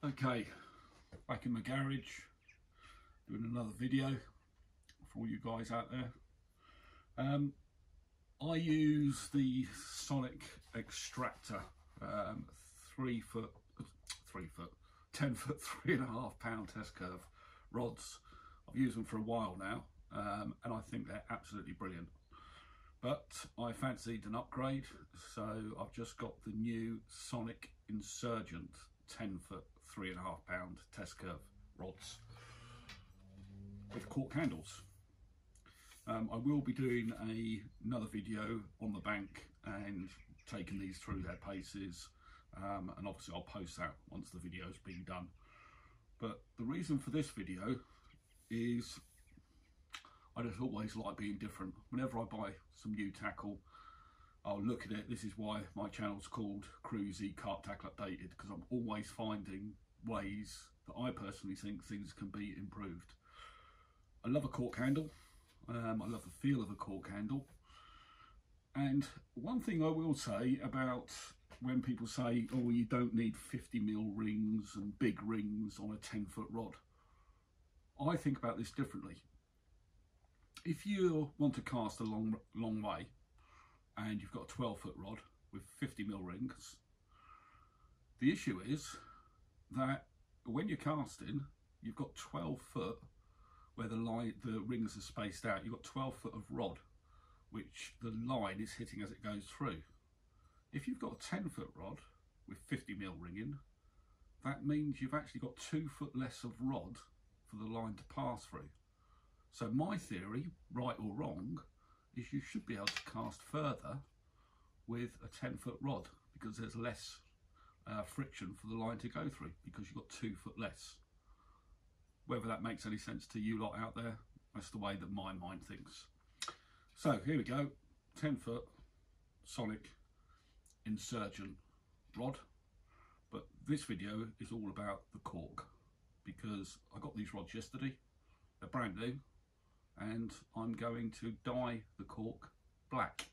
Okay, back in my garage doing another video for all you guys out there. I use the Sonik extractor 10 foot 3.5 pound test curve rods. I've used them for a while now, and I think they're absolutely brilliant, but I fancied an upgrade, so I've just got the new Sonik Insurgent 10 foot 3.5 pound test curve rods with cork handles. I will be doing another video on the bank and taking these through their paces, and obviously I'll post that once the video's been done. But the reason for this video is I just always like being different. Whenever I buy some new tackle, I'll look at it. This is why my channel's called Cruisy Carp Tackle Updated, because I'm always finding ways that I personally think things can be improved. I love a cork handle. I love the feel of a cork handle. And one thing I will say about when people say, oh, you don't need 50mm rings and big rings on a 10-foot rod, I think about this differently. If you want to cast a long way and you've got a 12-foot rod with 50mm rings, the issue is that when you're casting, you've got 12 foot where the rings are spaced out. You've got 12 foot of rod, which the line is hitting as it goes through. If you've got a 10-foot rod with 50mm ringing, that means you've actually got 2 foot less of rod for the line to pass through. So my theory, right or wrong, is you should be able to cast further with a 10-foot rod, because there's less friction for the line to go through, because you've got 2 foot less. Whether that makes any sense to you lot out there, that's the way that my mind thinks. So here we go, 10-foot Sonik Insurgent rod. But this video is all about the cork, because I got these rods yesterday. They're brand new, and I'm going to dye the cork black.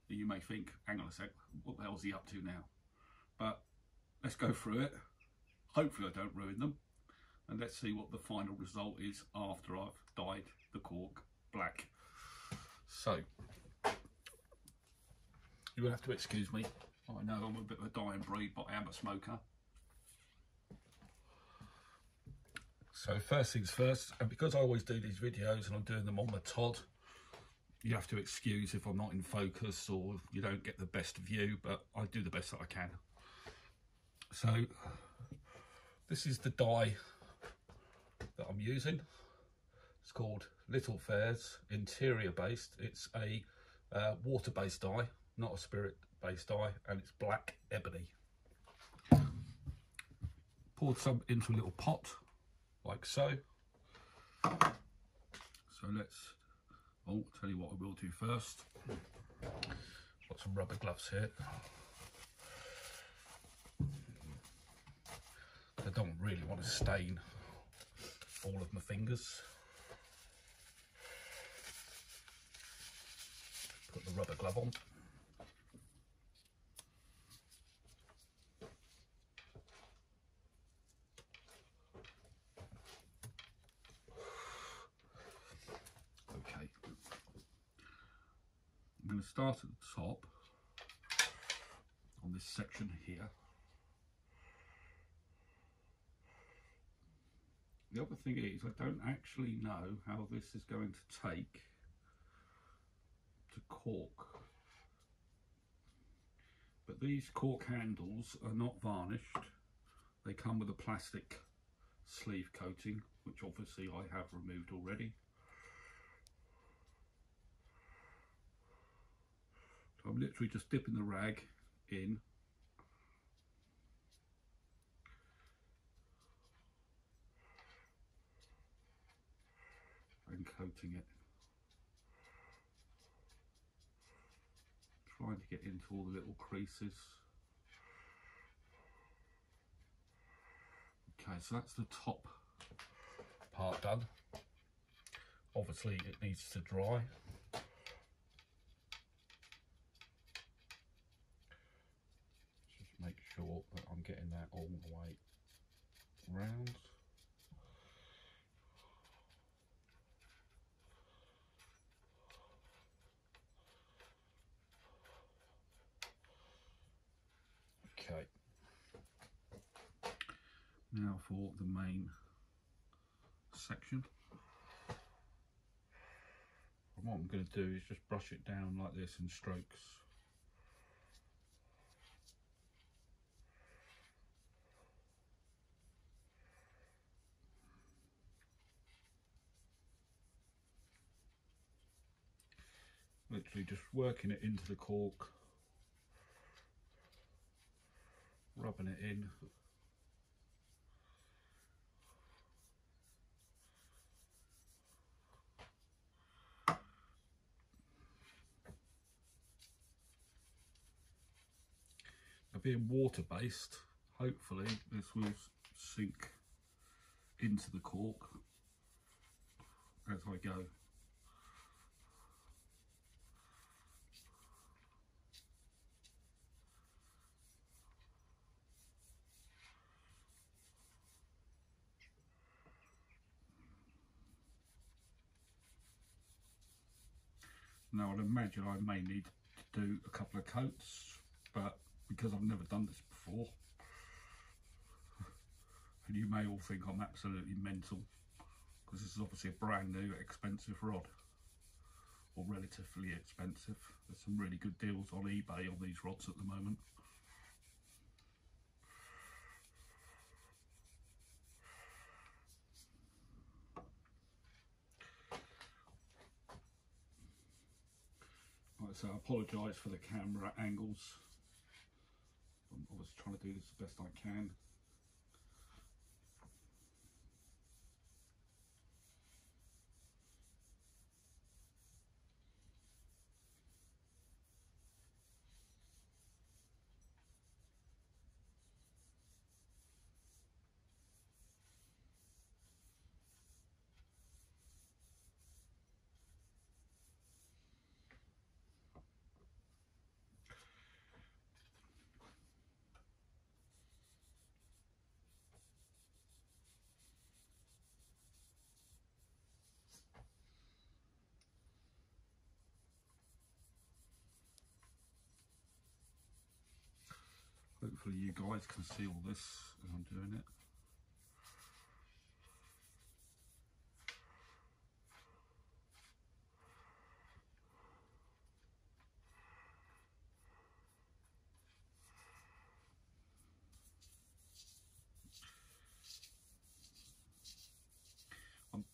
You may think, hang on a sec, what the hell's he up to now? But let's go through it. Hopefully I don't ruin them, and let's see what the final result is after I've dyed the cork black. So you will have to excuse me. I know I'm a bit of a dying breed, but I am a smoker. So first things first, and because I always do these videos and I'm doing them on the Todd, you have to excuse if I'm not in focus or you don't get the best view, but I do the best that I can. So this is the dye that I'm using. It's called Little Fairs Interior Based. It's a water based dye, not a spirit based dye, and it's black ebony. Poured some into a little pot like so. So let's, oh, tell you what I will do first. Got some rubber gloves here. I don't really want to stain all of my fingers. Put the rubber glove on. Okay. I'm going to start at the top on this section here. The other thing is, I don't actually know how this is going to take to cork, but these cork handles are not varnished. They come with a plastic sleeve coating, which obviously I have removed already. So I'm literally just dipping the rag in and coating it, trying to get into all the little creases. Okay, so that's the top part done. Obviously it needs to dry. Just make sure that I'm getting that all the way round. Okay. Now for the main section. And what I'm going to do is just brush it down like this in strokes. Literally just working it into the cork, rubbing it in. Now, being water based, hopefully this will sink into the cork as I go. Now I'd imagine I may need to do a couple of coats, but because I've never done this before, and you may all think I'm absolutely mental, because this is obviously a brand new expensive rod, or relatively expensive. There's some really good deals on eBay on these rods at the moment. Right, so I apologise for the camera angles. I'm obviously trying to do this the best I can. Hopefully you guys can see all this as I'm doing it. I'm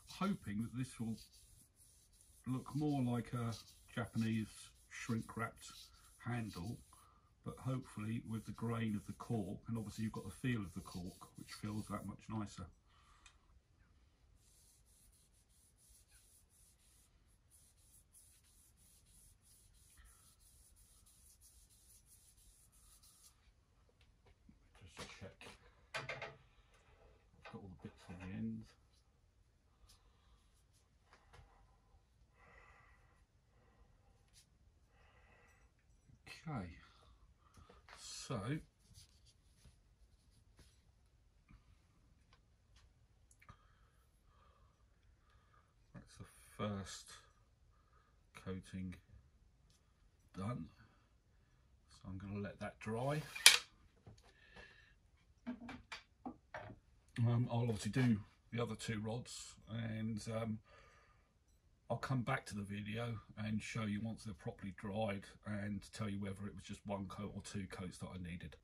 hoping that this will look more like a Japanese shrink wrapped handle, but hopefully with the grain of the cork, and obviously you've got the feel of the cork, which feels that much nicer. Just check I've got all the bits on the ends. Okay, so that's the first coating done. So I'm going to let that dry. I'll obviously do the other two rods, and I'll come back to the video and show you once they're properly dried and tell you whether it was just one coat or two coats that I needed.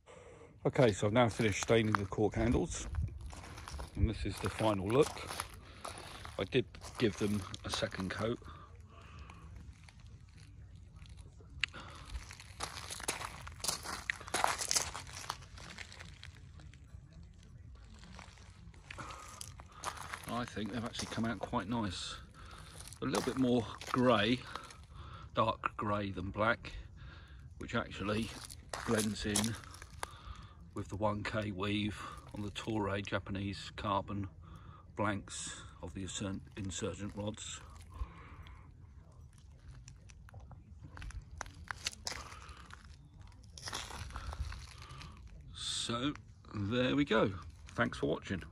Okay, so I've now finished staining the cork handles, and this is the final look. I did give them a second coat. I think they've actually come out quite nice. A little bit more grey, dark grey than black, which actually blends in with the 1K weave on the Toray Japanese carbon blanks of the insurgent rods. So there we go. Thanks for watching.